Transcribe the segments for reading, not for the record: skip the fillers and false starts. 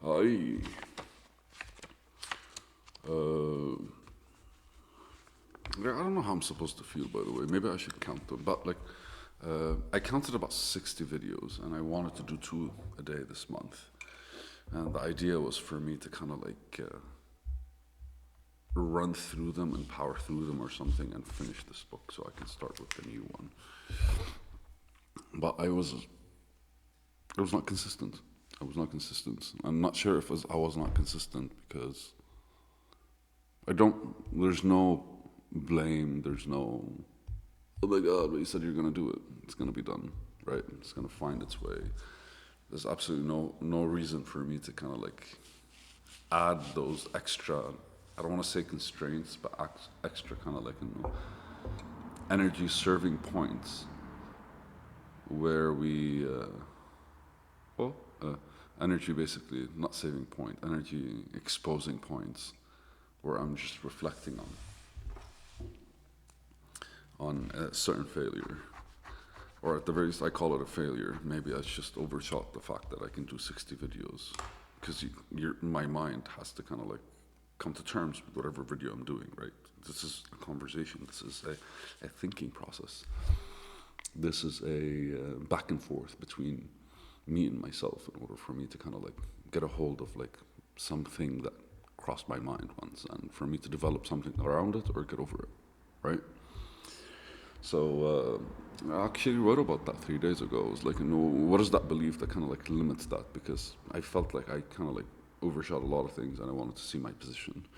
Hi. I don't know how I'm supposed to feel, by the way. Maybe I should count them. But like, I counted about 60 videos, and I wanted to do 2 a day this month. And the idea was for me to kind of like run through them and power through them or something and finish this book so I can start with the new one. But I was not consistent. I was not consistent. I'm not sure if I was not consistent because there's no blame, there's no, oh my God, but you said you're going to do it. It's going to be done, right? It's going to find its way. There's absolutely no reason for me to kind of like add those extra, I don't want to say constraints, but extra kind of like, energy serving points where we, energy basically, not saving point, energy exposing points where I'm just reflecting on a certain failure. Or at the very least, I call it a failure. Maybe I just overshot the fact that I can do 60 videos. Because my mind has to kind of like come to terms with whatever video I'm doing, right? This is a conversation. This is a thinking process. This is a back and forth between me and myself in order for me to kind of like get a hold of like something that crossed my mind once and for me to develop something around it or get over it, right? So I actually wrote about that 3 days ago. It was like, what is that belief that kind of like limits that? Because I felt like I kind of like overshot a lot of things and I wanted to see my position.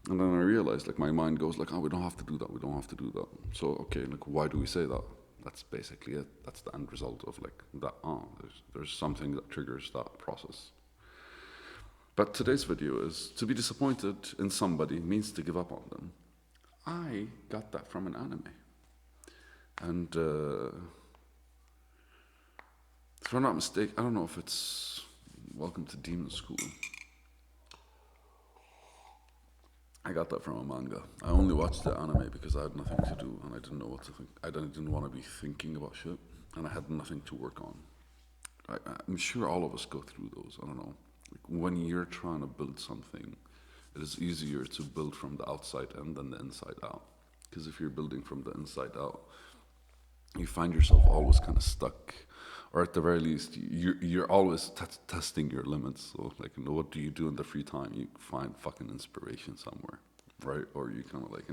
And then I realized like my mind goes like, oh, we don't have to do that. We don't have to do that. So, okay, like why do we say that? That's basically it. That's the end result of like that. There's something that triggers that process. But today's video is to be disappointed in somebody means to give up on them. I got that from an anime. And if I'm not mistaken, I don't know if it's Welcome to Demon School. I got that from a manga. I only watched the anime because I had nothing to do and I didn't know what to think. I didn't want to be thinking about shit and I had nothing to work on. I'm sure all of us go through those. I don't know. Like when you're trying to build something, it is easier to build from the outside in than the inside out. Because if you're building from the inside out, you find yourself always kind of stuck, or at the very least, you're always testing your limits. So, like, what do you do in the free time? You find fucking inspiration somewhere, right? Or you kind of like,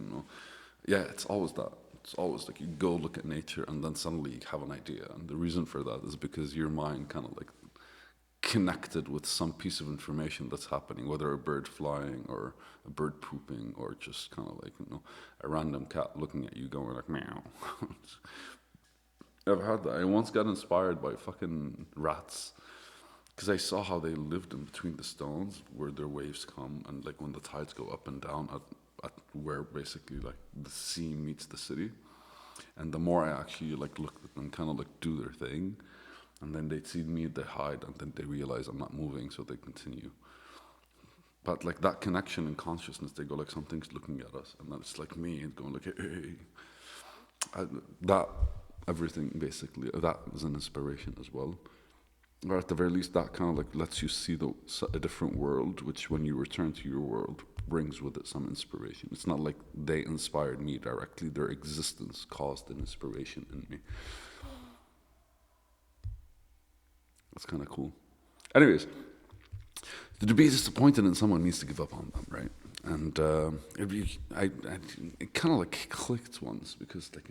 yeah, it's always that. It's always like you go look at nature and then suddenly you have an idea. And the reason for that is because your mind kind of like connected with some piece of information that's happening, whether a bird flying or a bird pooping or just kind of like, a random cat looking at you going like, meow. I've had that. I once got inspired by fucking rats because I saw how they lived in between the stones where their waves come and like when the tides go up and down at where basically like the sea meets the city. And the more I actually like looked at them kind of like do their thing, and then they'd see me, they hide, and then they realize I'm not moving, so they continue. But like that connection in consciousness, they go like something's looking at us, and then it's like me and going like, hey. That everything basically, that is an inspiration as well. Or at the very least, that kind of like lets you see a different world, which when you return to your world brings with it some inspiration. It's not like they inspired me directly; their existence caused an inspiration in me. That's kind of cool. Anyways, to be disappointed in someone means to give up on them, right? And it kind of like clicked once because like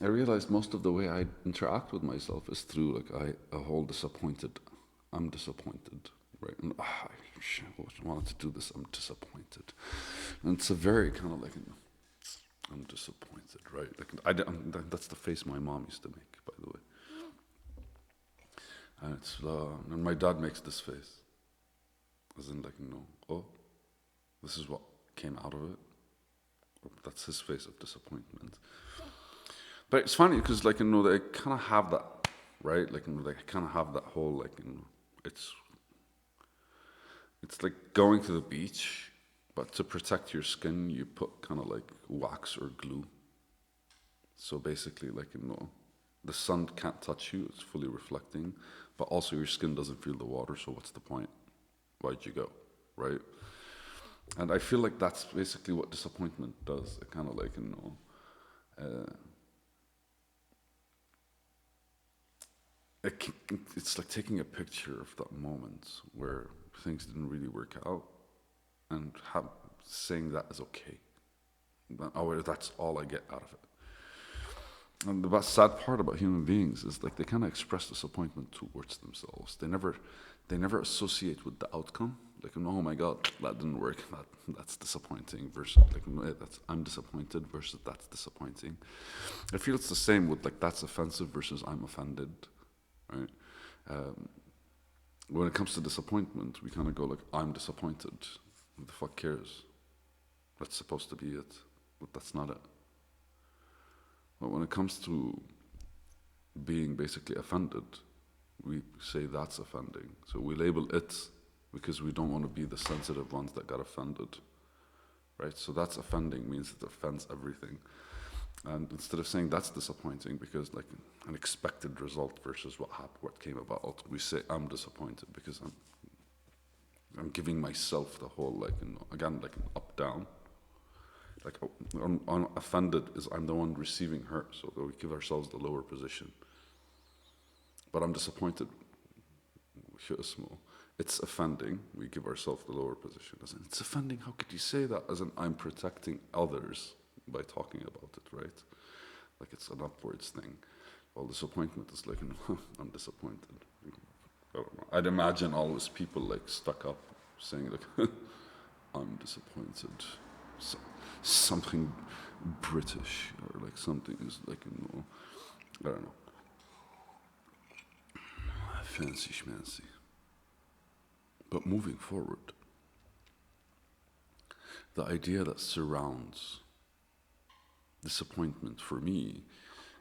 I realized most of the way I interact with myself is through like a whole disappointed. I'm disappointed, right? And I wanted to do this. I'm disappointed, and it's a very kind of like I'm disappointed, right? Like that's the face my mom used to make, by the way. And it's and my dad makes this face, as in like oh, this is what came out of it. That's his face of disappointment. But it's funny because like they kind of have that, right? Like they kind of have that whole like it's like going to the beach, but to protect your skin, you put kind of like wax or glue. So basically, like the sun can't touch you; it's fully reflecting, but also your skin doesn't feel the water. So what's the point? why'd you go, right? And I feel like that's basically what disappointment does. It kind of like, it's like taking a picture of that moment where things didn't really work out and saying that is okay. Or that's all I get out of it. And the sad part about human beings is like they kind of express disappointment towards themselves. They never associate with the outcome. Like, oh my God, that didn't work. That's disappointing. Versus like, that's I'm disappointed versus that's disappointing. I feel it's the same with like that's offensive versus I'm offended, right? When it comes to disappointment, we kind of go like I'm disappointed. Who the fuck cares? That's supposed to be it, but that's not it. But when it comes to being basically offended, we say that's offending. So we label it because we don't want to be the sensitive ones that got offended, right? So that's offending means it offends everything. And instead of saying that's disappointing because like an expected result versus what came about, we say I'm disappointed because I'm giving myself the whole like again like an up down. Like on offended is I'm the one receiving hurt, so we give ourselves the lower position. But I'm disappointed. It's offending. We give ourselves the lower position. As in, it's offending. How could you say that? As in, I'm protecting others by talking about it, right? Like it's an upwards thing. Well, disappointment is like, I'm disappointed. I don't know. I'd imagine all these people like stuck up, saying like, I'm disappointed. Something British or like something is like I don't know. Fancy schmancy. But moving forward, the idea that surrounds disappointment for me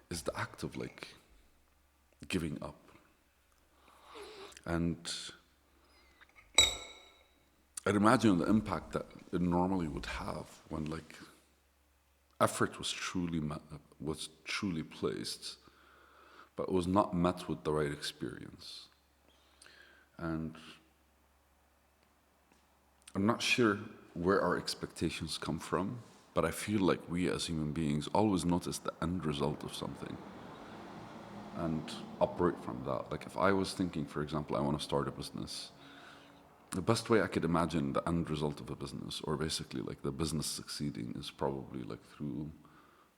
is the act of like giving up. And I'd imagine the impact that it normally would have when like effort was truly placed, but it was not met with the right experience. And I'm not sure where our expectations come from, but I feel like we as human beings always notice the end result of something and operate from that. Like if I was thinking, for example, I want to start a business, the best way I could imagine the end result of a business, or basically like the business succeeding, is probably like through,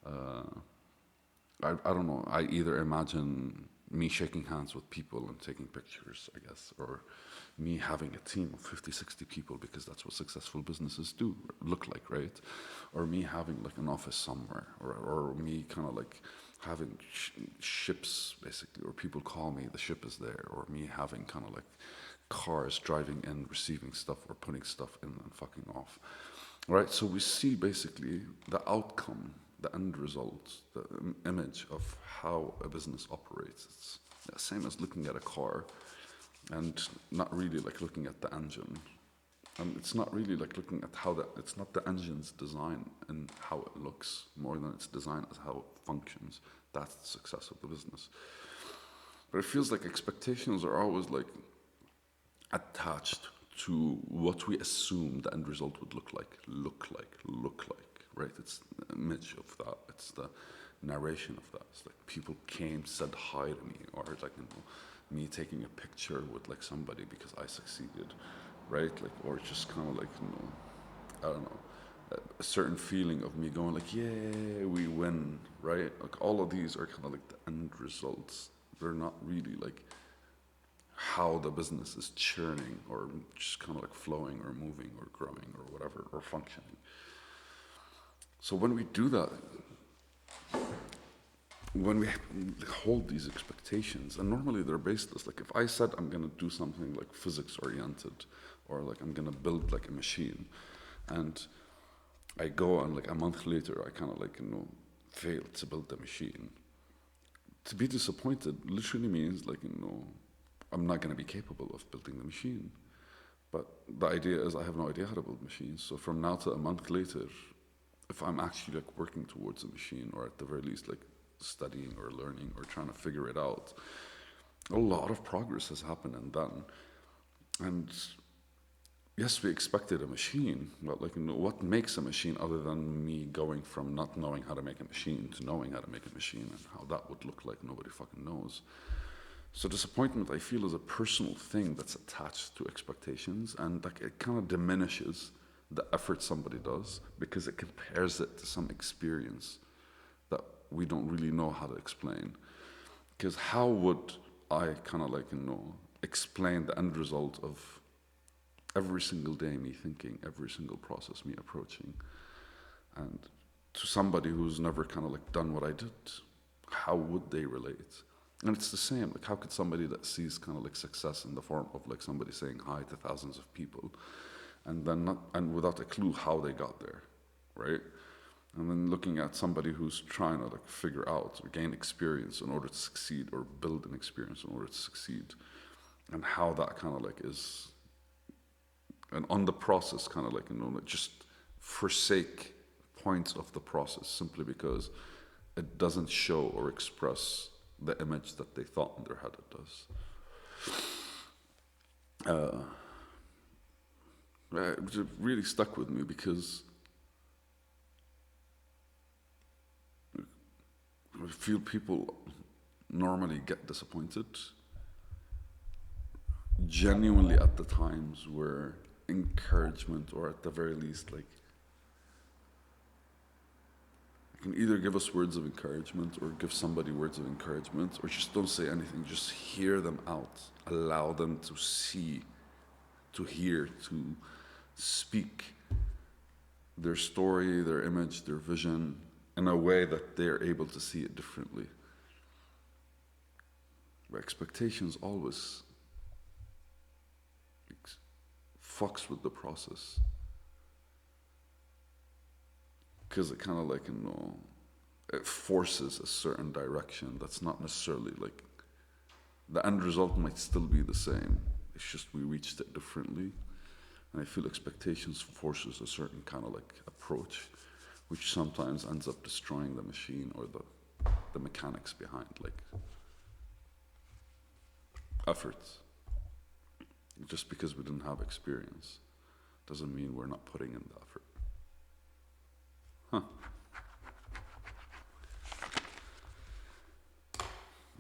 I don't know, I either imagine me shaking hands with people and taking pictures, I guess, or me having a team of 50, 60 people, because that's what successful businesses do look like, right? Or me having like an office somewhere, or me kind of like having ships, basically, or people call me, the ship is there, or me having kind of like cars driving in, receiving stuff, or putting stuff in and fucking off, right? So we see basically the outcome, the end result, the image of how a business operates. It's the same as looking at a car and not really like looking at the engine. And it's not really like looking at it's not the engine's design and how it looks more than its design as how it functions. That's the success of the business. But it feels like expectations are always like attached to what we assume the end result would look like, right? It's the image of that. It's the narration of that. It's like people came, said hi to me, or like me taking a picture with like somebody because I succeeded, right? Like, or just kind of like I don't know, a certain feeling of me going like, yeah, we win, right? Like all of these are kind of like the end results. They're not really like how the business is churning or just kind of like flowing or moving or growing or whatever or functioning. So when we do that, when we hold these expectations, and normally they're baseless. Like if I said I'm going to do something like physics oriented, or like I'm going to build like a machine, and I go and like a month later I kind of like fail to build the machine. To be disappointed literally means like I'm not going to be capable of building the machine. But the idea is I have no idea how to build machines. So from now to a month later, if I'm actually like working towards a machine, or at the very least like studying or learning or trying to figure it out, a lot of progress has happened and done. And yes, we expected a machine, but like, what makes a machine other than me going from not knowing how to make a machine to knowing how to make a machine, and how that would look like, nobody fucking knows. So disappointment, I feel, is a personal thing that's attached to expectations, and like it kind of diminishes the effort somebody does because it compares it to some experience that we don't really know how to explain. Because how would I kind of like, explain the end result of every single day me thinking, every single process me approaching, and to somebody who's never kind of like done what I did, how would they relate? And it's the same, like how could somebody that sees kind of like success in the form of like somebody saying hi to thousands of people, and then not, and without a clue how they got there, right? And then looking at somebody who's trying to like figure out or gain experience in order to succeed, or build an experience in order to succeed, and how that kind of like is, and on the process kind of like, like just forsake points of the process simply because it doesn't show or express the image that they thought in their head it does. It really stuck with me because I feel people normally get disappointed genuinely at the times where encouragement, or at the very least, like, you can either give us words of encouragement or give somebody words of encouragement, or just don't say anything, just hear them out, allow them to see, to hear, to speak their story, their image, their vision in a way that they're able to see it differently. But expectations always fucks with the process, because it kind of like, it forces a certain direction that's not necessarily like, the end result might still be the same, it's just we reached it differently. And I feel expectations forces a certain kind of like approach, which sometimes ends up destroying the machine or the mechanics behind like efforts. Just because we didn't have experience doesn't mean we're not putting in the effort.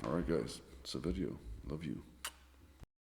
All right, guys, it's a video. Love you.